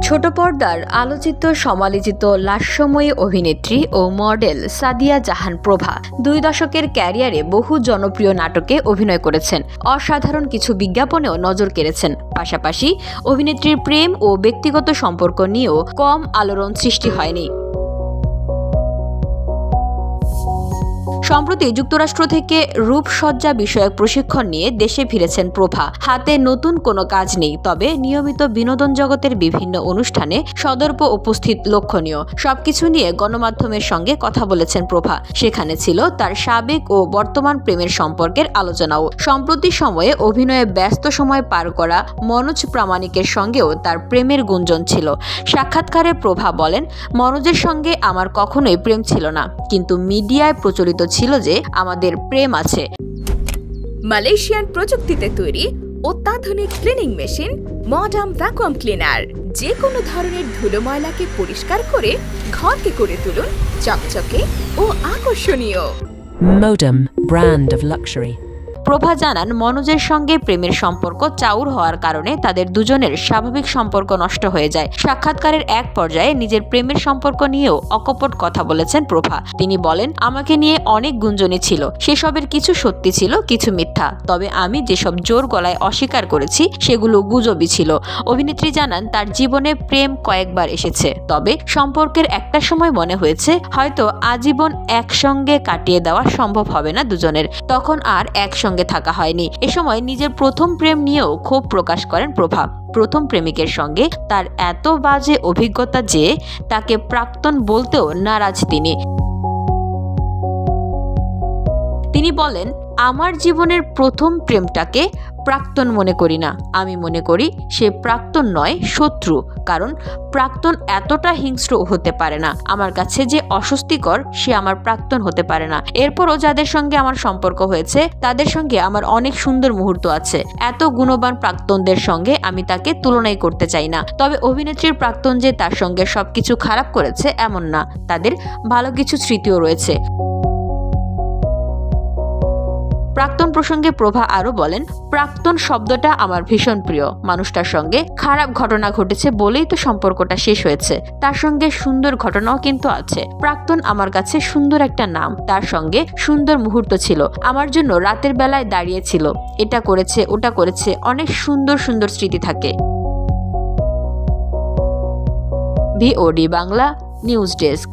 ছোট পর্দার আলোচিত সমালোচিত লাস্যময়ী অভিনেত্রী ও মডেল সাদিয়া জাহান প্রভা 2 দশকের ক্যারিয়ারে বহু জনপ্রিয় নাটকে অভিনয় করেছেন। অসাধারণ কিছু বিজ্ঞাপনেও নজর কেড়েছেন। পাশাপাশি অভিনেত্রীর প্রেম ও ব্যক্তিগত সম্পর্ক নিয়েও কম আলোড়ন সৃষ্টি হয়নি। সম্প্রতি যুক্তরাষ্ট্র থেকে রূপসজ্জা বিষয়ক প্রশিক্ষণ নিয়ে দেশে ফিরেছেন প্রভা। হাতে নতুন কোনো কাজ নেই, তবে নিয়মিত বিনোদন জগতের বিভিন্ন অনুষ্ঠানে সদর্প উপস্থিত লক্ষণীয়। সবকিছু নিয়ে গণমাধ্যমের সঙ্গে কথা বলেছেন প্রভা। সেখানে ছিল তার সাবেক ও বর্তমান প্রেমের সম্পর্কের আলোচনাও। সম্প্রতি সময়ে অভিনয়ে ব্যস্ত সময় পার করা মনোজ প্রামাণিকের সঙ্গেও তার প্রেমের গুঞ্জন ছিল। সাক্ষাৎকারে প্রভা বলেন, মনোজের সঙ্গে আমার কখনোই প্রেম ছিল না, কিন্তু মিডিয়ায় প্রচলিত ছিল যে আমাদের প্রেম আছে। মালয়েশিয়ান প্রযুক্তিতে তৈরি অত্যাধুনিক cleaning machine modern vacuum cleaner যে কোনো ধরনের ধুলো ময়লাকে পরিষ্কার করে ঘরকে করে তুলুন চকচকে ও আকর্ষণীয়। Modem, brand of luxury. প্রভা জানান, মনোজের সঙ্গে প্রেমের সম্পর্ক চাউর হওয়ার কারণে তাদের দুজনের স্বাভাবিক সম্পর্ক নষ্ট হয়ে যায়। সাক্ষাৎকারের এক পর্যায়ে নিজের প্রেমের সম্পর্ক নিয়েও অকপট কথা বলেছেন প্রভা। তিনি বলেন, আমাকে নিয়ে অনেক গুঞ্জনই ছিল, সেসবের কিছু সত্যি ছিল, কিছু মিথ্যা। তবে আমি যেসব জোর গলায় অস্বীকার করেছি সেগুলো গুজবই ছিল। অভিনেত্রী জানান, তার জীবনে প্রেম কয়েকবার এসেছে, তবে সম্পর্কের একটা সময় মনে হয়েছে হয়তো আজীবন একসঙ্গে কাটিয়ে দেওয়া সম্ভব হবে না দুজনের। তখন আর একসঙ্গে থাকা হয়নি। এ সময় নিজের প্রথম প্রেম নিয়েও ক্ষোভ প্রকাশ করেন প্রভা। প্রথম প্রেমিকের সঙ্গে তার এত বাজে অভিজ্ঞতা যে তাকে প্রাক্তন বলতেও নারাজ তিনি বলেন, আমার জীবনের প্রথম প্রেমটাকে প্রাক্তন মনে করি না। আমি মনে করি সে প্রাক্তন নয়, শত্রু। কারণ প্রাক্তন এতটা হিংস্র হতে পারে না। আমার কাছে যে অস্বস্তিকর সে আমার প্রাক্তন হতে পারে না। এরপরও যাদের সঙ্গে আমার সম্পর্ক হয়েছে তাদের সঙ্গে আমার অনেক সুন্দর মুহূর্ত আছে। এত গুণবান প্রাক্তনদের সঙ্গে আমি তাকে তুলনাই করতে চাই না। তবে অভিনেত্রীর প্রাক্তন যে তার সঙ্গে সবকিছু খারাপ করেছে এমন না, তাদের ভালো কিছু স্মৃতিও রয়েছে। প্রাক্তন প্রসঙ্গে প্রভা আরো বলেন, প্রাক্তন শব্দটা আমার ভীষণ প্রিয়। মানুষটার সঙ্গে খারাপ ঘটনা ঘটেছে বলেই তো সম্পর্কটা শেষ হয়েছে। তার সঙ্গে সুন্দর ঘটনাও কিন্তু আছে। প্রাক্তন আমার কাছে সুন্দর একটা নাম। তার সঙ্গে সুন্দর মুহূর্ত ছিল, আমার জন্য রাতের বেলায় দাঁড়িয়েছিল, এটা করেছে ওটা করেছে, অনেক সুন্দর সুন্দর স্মৃতি থাকে। VOD Bangla news desk.